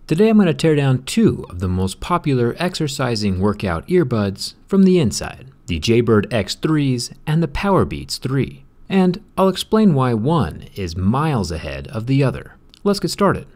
Today I'm going to tear down two of the most popular exercising workout earbuds from the inside, the Jaybird X3s and the Powerbeats 3. And I'll explain why one is miles ahead of the other. Let's get started.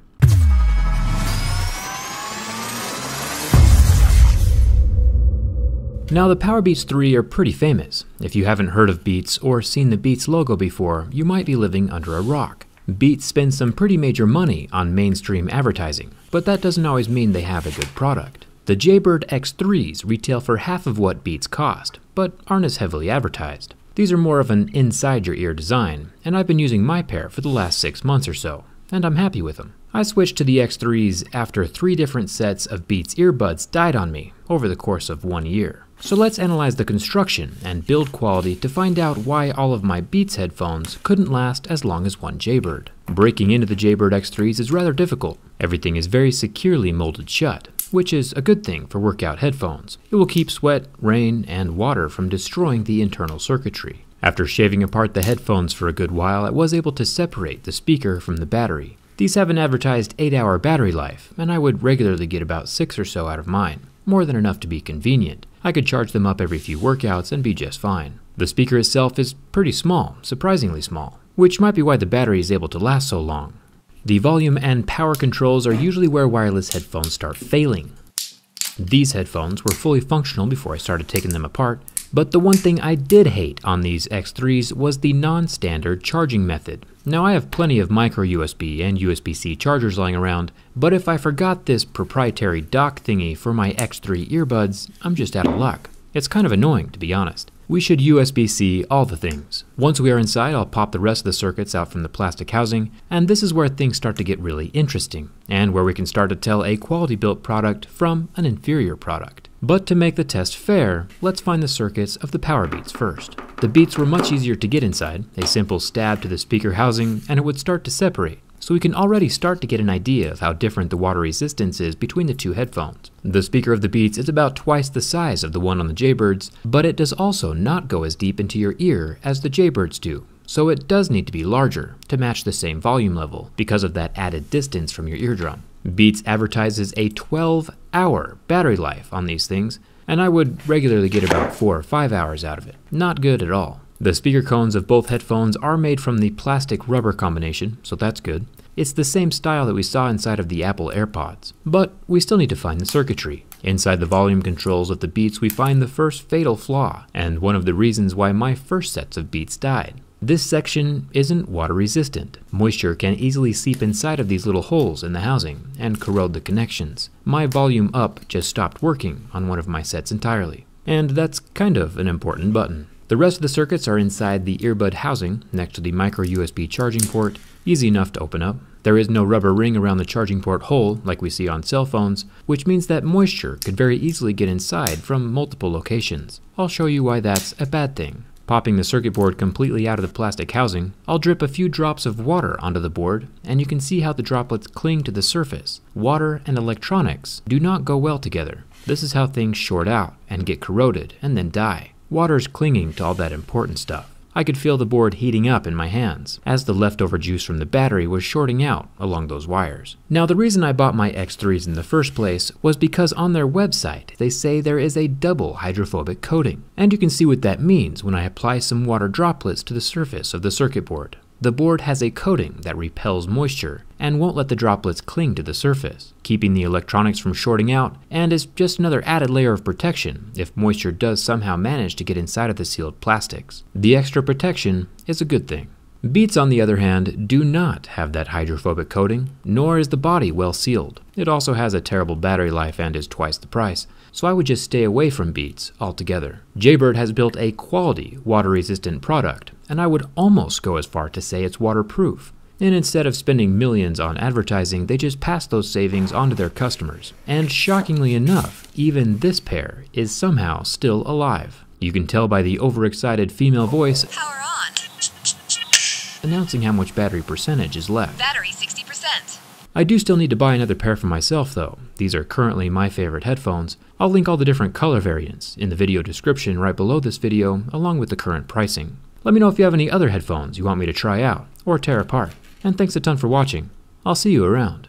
Now the Powerbeats 3 are pretty famous. If you haven't heard of Beats or seen the Beats logo before, you might be living under a rock. Beats spend some pretty major money on mainstream advertising, but that doesn't always mean they have a good product. The Jaybird X3s retail for half of what Beats cost, but aren't as heavily advertised. These are more of an inside-your-ear design, and I've been using my pair for the last 6 months or so, and I'm happy with them. I switched to the X3s after 3 different sets of Beats earbuds died on me over the course of 1 year. So let's analyze the construction and build quality to find out why all of my Beats headphones couldn't last as long as one Jaybird. Breaking into the Jaybird X3s is rather difficult. Everything is very securely molded shut, which is a good thing for workout headphones. It will keep sweat, rain, and water from destroying the internal circuitry. After shaving apart the headphones for a good while, I was able to separate the speaker from the battery. These have an advertised 8-hour battery life, and I would regularly get about 6 or so out of mine, more than enough to be convenient. I could charge them up every few workouts and be just fine. The speaker itself is pretty small, surprisingly small, which might be why the battery is able to last so long. The volume and power controls are usually where wireless headphones start failing. These headphones were fully functional before I started taking them apart, but the one thing I did hate on these X3s was the non-standard charging method. Now I have plenty of micro USB and USB-C chargers lying around, but if I forgot this proprietary dock thingy for my X3 earbuds, I'm just out of luck. It's kind of annoying, to be honest. We should USB-C all the things. Once we are inside, I'll pop the rest of the circuits out from the plastic housing, and this is where things start to get really interesting, and where we can start to tell a quality-built product from an inferior product. But to make the test fair, let's find the circuits of the Powerbeats first. The Beats were much easier to get inside, a simple stab to the speaker housing, and it would start to separate. So we can already start to get an idea of how different the water resistance is between the two headphones. The speaker of the Beats is about twice the size of the one on the Jaybirds, but it does also not go as deep into your ear as the Jaybirds do. So it does need to be larger to match the same volume level because of that added distance from your eardrum. Beats advertises a 12-hour battery life on these things, and I would regularly get about 4 or 5 hours out of it. Not good at all. The speaker cones of both headphones are made from the plastic rubber combination, so that's good. It's the same style that we saw inside of the Apple AirPods. But we still need to find the circuitry. Inside the volume controls of the Beats, we find the first fatal flaw, and one of the reasons why my first sets of Beats died. This section isn't water resistant. Moisture can easily seep inside of these little holes in the housing and corrode the connections. My volume up just stopped working on one of my sets entirely. And that's kind of an important button. The rest of the circuits are inside the earbud housing next to the micro USB charging port, easy enough to open up. There is no rubber ring around the charging port hole like we see on cell phones, which means that moisture could very easily get inside from multiple locations. I'll show you why that's a bad thing. Popping the circuit board completely out of the plastic housing, I'll drip a few drops of water onto the board, and you can see how the droplets cling to the surface. Water and electronics do not go well together. This is how things short out and get corroded and then die. Water's clinging to all that important stuff. I could feel the board heating up in my hands as the leftover juice from the battery was shorting out along those wires. Now the reason I bought my X3s in the first place was because on their website they say there is a double hydrophobic coating. And you can see what that means when I apply some water droplets to the surface of the circuit board. The board has a coating that repels moisture and won't let the droplets cling to the surface, keeping the electronics from shorting out, and is just another added layer of protection if moisture does somehow manage to get inside of the sealed plastics. The extra protection is a good thing. Beats, on the other hand, do not have that hydrophobic coating, nor is the body well sealed. It also has a terrible battery life and is twice the price, so I would just stay away from Beats altogether. Jaybird has built a quality water-resistant product, and I would almost go as far to say it's waterproof. And instead of spending millions on advertising, they just pass those savings on to their customers. And shockingly enough, even this pair is somehow still alive. You can tell by the overexcited female voice, "Power on," announcing how much battery percentage is left. "Battery 60%. I do still need to buy another pair for myself though. These are currently my favorite headphones. I'll link all the different color variants in the video description right below this video, along with the current pricing. Let me know if you have any other headphones you want me to try out or tear apart. And thanks a ton for watching. I'll see you around.